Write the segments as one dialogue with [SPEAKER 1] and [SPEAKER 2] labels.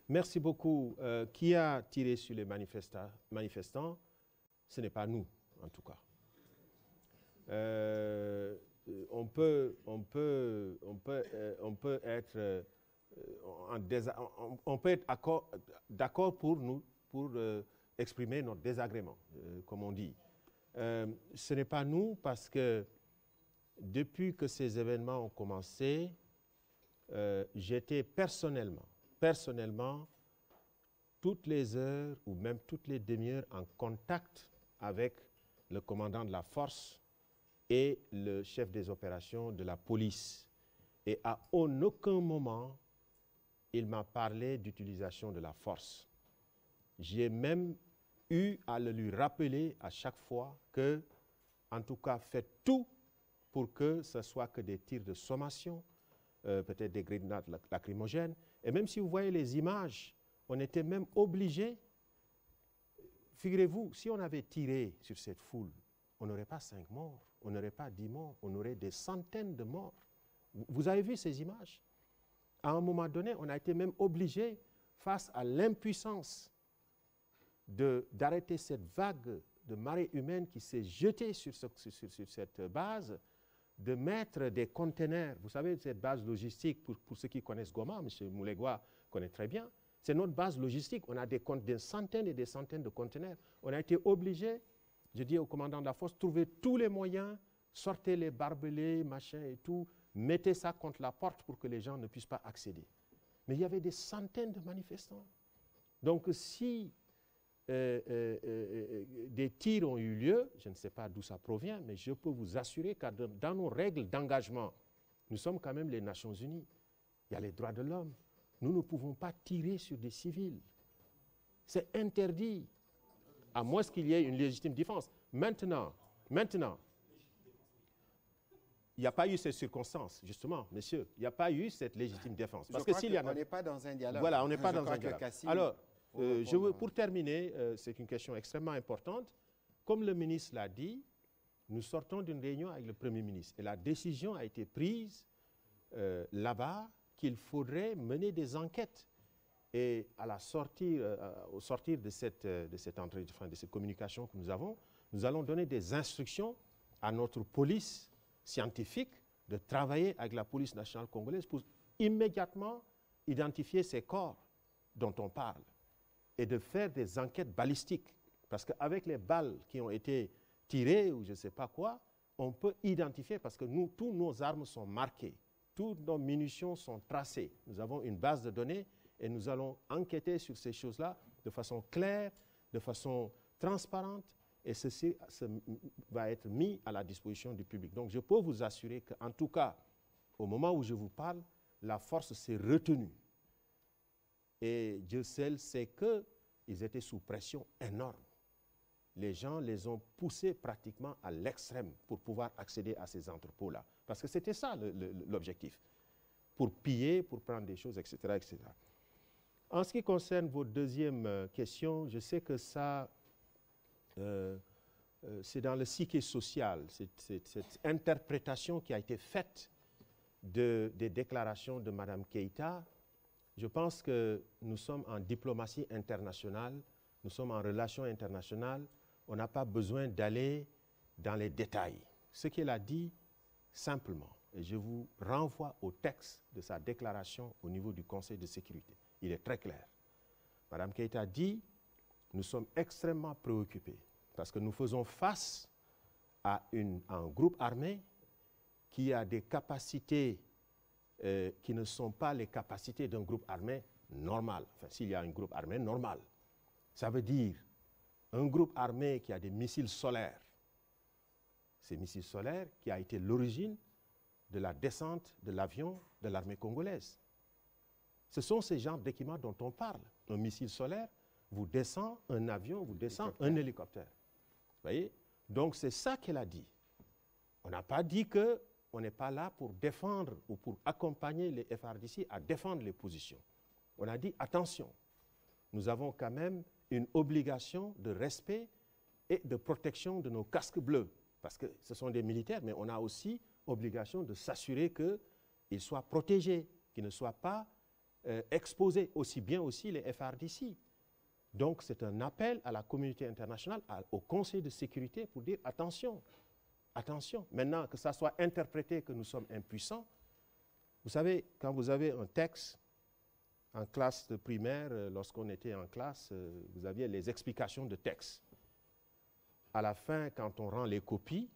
[SPEAKER 1] Merci beaucoup. Qui a tiré sur les manifestants? Ce n'est pas nous, en tout cas. On peut être d'accord pour exprimer notre désagrément, comme on dit. Ce n'est pas nous parce que depuis que ces événements ont commencé, j'étais personnellement, toutes les heures ou même toutes les demi-heures en contact avec le commandant de la force et le chef des opérations de la police. Et à aucun moment, il m'a parlé d'utilisation de la force. J'ai même eu à le lui rappeler à chaque fois que, en tout cas, faites tout pour que ce soit que des tirs de sommation, peut-être des grenades lacrymogènes. Et même si vous voyez les images, on était même obligé. Figurez-vous, si on avait tiré sur cette foule, on n'aurait pas 5 morts, on n'aurait pas 10 morts, on aurait des centaines de morts. Vous avez vu ces images? À un moment donné, on a été même obligé, face à l'impuissance d'arrêter cette vague de marée humaine qui s'est jetée sur cette base, de mettre des conteneurs. Vous savez, cette base logistique, pour ceux qui connaissent Goma, M. Moulegua connaît très bien, c'est notre base logistique. On a des centaines et des centaines de conteneurs. On a été obligé, je dis au commandant de la force, trouver tous les moyens, sortez les barbelés, machin et tout, mettez ça contre la porte pour que les gens ne puissent pas accéder. Mais il y avait des centaines de manifestants. Donc si des tirs ont eu lieu, je ne sais pas d'où ça provient, mais je peux vous assurer que dans nos règles d'engagement, nous sommes quand même les Nations Unies. Il y a les droits de l'homme. Nous ne pouvons pas tirer sur des civils. C'est interdit, à moins qu'il y ait une légitime défense. Maintenant, il n'y a pas eu ces circonstances, justement, monsieur. Il n'y a pas eu cette légitime défense.
[SPEAKER 2] Parce que s'il y en a... On n'est pas dans un dialogue.
[SPEAKER 1] Voilà, on n'est pas dans un dialogue. Alors, pour terminer, c'est une question extrêmement importante. Comme le ministre l'a dit, nous sortons d'une réunion avec le Premier ministre. Et la décision a été prise là-bas qu'il faudrait mener des enquêtes. Et au sortir de cette communication que nous avons, nous allons donner des instructions à notre police scientifique de travailler avec la police nationale congolaise pour immédiatement identifier ces corps dont on parle et de faire des enquêtes balistiques. Parce qu'avec les balles qui ont été tirées ou je ne sais pas quoi, on peut identifier parce que tous nos armes sont marquées, toutes nos munitions sont tracées. Nous avons une base de données et nous allons enquêter sur ces choses-là de façon claire, de façon transparente, et ceci va être mis à la disposition du public. Donc je peux vous assurer qu'en tout cas, au moment où je vous parle, la force s'est retenue. Et Dieu seul sait qu'ils étaient sous pression énorme. Les gens les ont poussés pratiquement à l'extrême pour pouvoir accéder à ces entrepôts-là. Parce que c'était ça l'objectif. Pour piller, pour prendre des choses, etc., etc. En ce qui concerne votre deuxième question, je sais que ça, c'est dans le psyché social, cette interprétation qui a été faite des déclarations de Mme Keïta. Je pense que nous sommes en diplomatie internationale, nous sommes en relations internationales, on n'a pas besoin d'aller dans les détails. Ce qu'elle a dit simplement, et je vous renvoie au texte de sa déclaration au niveau du Conseil de sécurité. Il est très clair. Mme Keïta dit, nous sommes extrêmement préoccupés parce que nous faisons face à un groupe armé qui a des capacités qui ne sont pas les capacités d'un groupe armé normal. Enfin, s'il y a un groupe armé normal, ça veut dire un groupe armé qui a des missiles solaires. Ces missiles solaires qui a été l'origine de la descente de l'avion de l'armée congolaise. Ce sont ces genres d'équipements dont on parle. Un missile solaire vous descend un avion, vous descend un hélicoptère. Vous voyez? Donc c'est ça qu'elle a dit. On n'a pas dit qu'on n'est pas là pour défendre ou pour accompagner les FARDC à défendre les positions. On a dit attention, nous avons quand même une obligation de respect et de protection de nos casques bleus. Parce que ce sont des militaires, mais on a aussi obligation de s'assurer qu'ils soient protégés, qu'ils ne soient pas exposer aussi bien aussi les FARDC. Donc c'est un appel à la communauté internationale, au Conseil de sécurité pour dire attention, attention. Maintenant que ça soit interprété que nous sommes impuissants, vous savez, quand vous avez un texte en classe de primaire, lorsqu'on était en classe, vous aviez les explications de texte. À la fin, quand on rend les copies,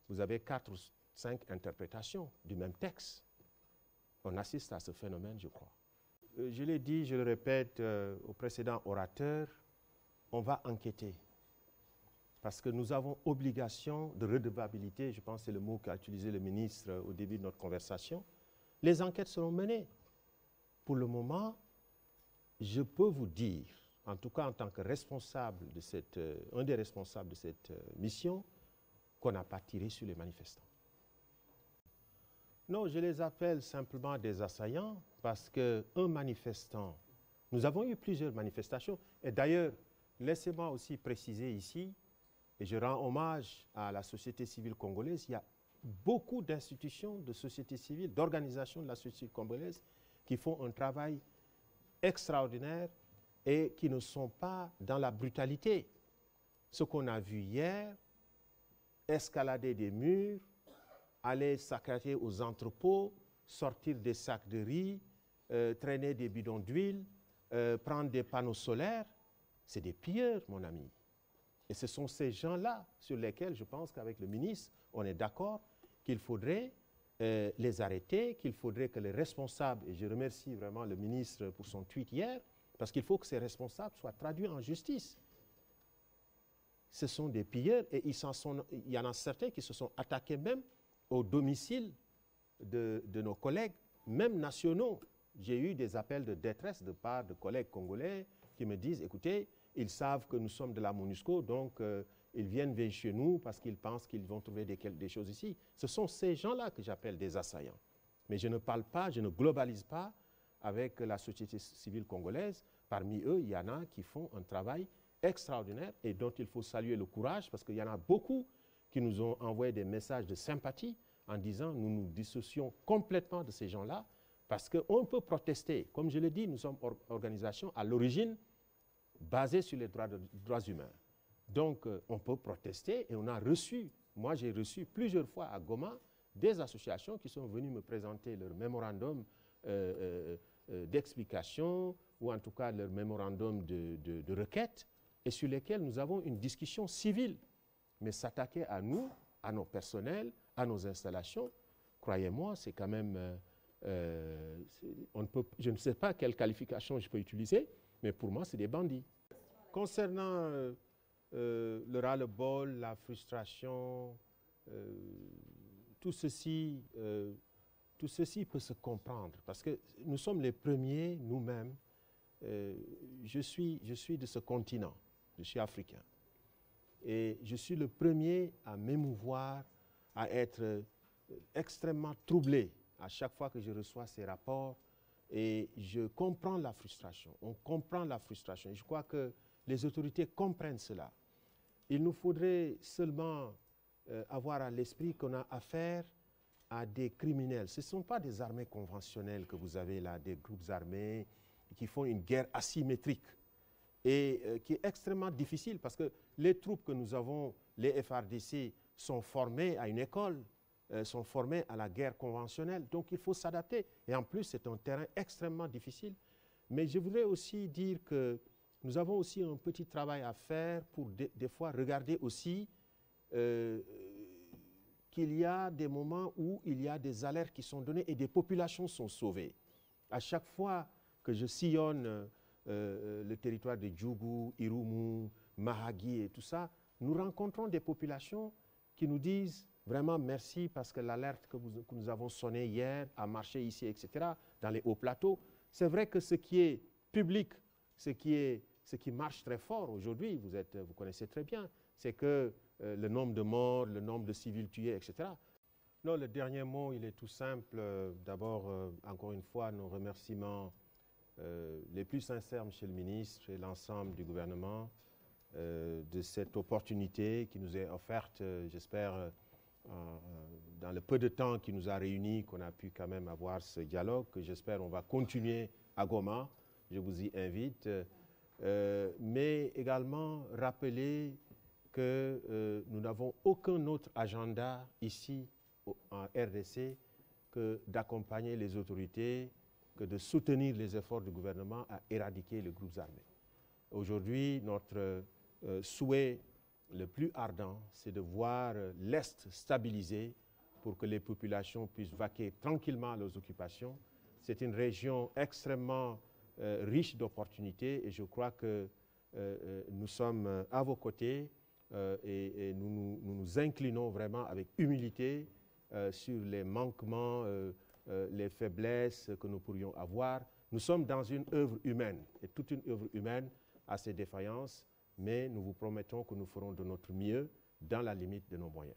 [SPEAKER 1] vous avez 4 ou 5 interprétations du même texte. On assiste à ce phénomène, je crois. Je l'ai dit, je le répète au précédent orateur, on va enquêter. Parce que nous avons obligation de redevabilité, je pense que c'est le mot qu'a utilisé le ministre au début de notre conversation. Les enquêtes seront menées. Pour le moment, je peux vous dire, en tout cas en tant que responsable de un des responsables de cette mission, qu'on n'a pas tiré sur les manifestants. Non, je les appelle simplement des assaillants parce qu'un manifestant, nous avons eu plusieurs manifestations, et d'ailleurs, laissez-moi aussi préciser ici, et je rends hommage à la société civile congolaise, il y a beaucoup d'institutions de société civile, d'organisations de la société congolaise qui font un travail extraordinaire et qui ne sont pas dans la brutalité. Ce qu'on a vu hier, escalader des murs, aller s'accrocher aux entrepôts, sortir des sacs de riz, traîner des bidons d'huile, prendre des panneaux solaires, c'est des pilleurs, mon ami. Et ce sont ces gens-là sur lesquels je pense qu'avec le ministre, on est d'accord qu'il faudrait les arrêter, qu'il faudrait que les responsables, et je remercie vraiment le ministre pour son tweet hier, parce qu'il faut que ces responsables soient traduits en justice. Ce sont des pilleurs et il y en a certains qui se sont attaqués même au domicile de nos collègues, même nationaux. J'ai eu des appels de détresse de part de collègues congolais qui me disent, écoutez, ils savent que nous sommes de la MONUSCO, donc ils viennent vers chez nous parce qu'ils pensent qu'ils vont trouver des choses ici. Ce sont ces gens-là que j'appelle des assaillants. Mais je ne parle pas, je ne globalise pas avec la société civile congolaise. Parmi eux, il y en a qui font un travail extraordinaire et dont il faut saluer le courage parce qu'il y en a beaucoup qui nous ont envoyé des messages de sympathie en disant nous nous dissocions complètement de ces gens-là parce qu'on peut protester. Comme je l'ai dit, nous sommes une organisation à l'origine basée sur les droits humains. Donc, on peut protester et on a reçu, moi j'ai reçu plusieurs fois à Goma, des associations qui sont venues me présenter leur mémorandum d'explication ou en tout cas leur mémorandum de requête et sur lesquels nous avons une discussion civile. Mais s'attaquer à nous, à nos personnels, à nos installations, croyez-moi, c'est quand même... je ne sais pas quelle qualification je peux utiliser, mais pour moi, c'est des bandits. Concernant le ras-le-bol, la frustration, tout ceci peut se comprendre parce que nous sommes les premiers, nous-mêmes. Je suis de ce continent, je suis africain. Et je suis le premier à m'émouvoir, à être extrêmement troublé à chaque fois que je reçois ces rapports. Et je comprends la frustration, on comprend la frustration. Je crois que les autorités comprennent cela. Il nous faudrait seulement avoir à l'esprit qu'on a affaire à des criminels. Ce ne sont pas des armées conventionnelles que vous avez là, des groupes armés qui font une guerre asymétrique et qui est extrêmement difficile parce que les troupes que nous avons, les FARDC, sont formées à une école, sont formés à la guerre conventionnelle. Donc il faut s'adapter. Et en plus, c'est un terrain extrêmement difficile. Mais je voudrais aussi dire que nous avons aussi un petit travail à faire pour des fois regarder aussi qu'il y a des moments où il y a des alertes qui sont données et des populations sont sauvées. À chaque fois que je sillonne le territoire de Djougou, Irumu, Mahagi et tout ça, nous rencontrons des populations qui nous disent vraiment merci parce que l'alerte que nous avons sonnée hier a marché ici, etc., dans les hauts plateaux. C'est vrai que ce qui est public, ce qui marche très fort aujourd'hui, vous connaissez très bien, c'est que le nombre de morts, le nombre de civils tués, etc. Non, le dernier mot, il est tout simple. D'abord, encore une fois, nos remerciements les plus sincères, Monsieur le ministre, et l'ensemble du gouvernement, de cette opportunité qui nous est offerte, j'espère, dans le peu de temps qui nous a réunis, qu'on a pu quand même avoir ce dialogue, que j'espère on va continuer à Goma, je vous y invite, mais également rappeler que nous n'avons aucun autre agenda ici en RDC que d'accompagner les autorités, que de soutenir les efforts du gouvernement à éradiquer les groupes armés. Aujourd'hui, notre souhait le plus ardent, c'est de voir l'Est stabilisé pour que les populations puissent vaquer tranquillement à leurs occupations. C'est une région extrêmement riche d'opportunités et je crois que nous sommes à vos côtés et nous nous inclinons vraiment avec humilité sur les manquements, les faiblesses que nous pourrions avoir. Nous sommes dans une œuvre humaine et toute une œuvre humaine a ses défaillances, mais nous vous promettons que nous ferons de notre mieux dans la limite de nos moyens.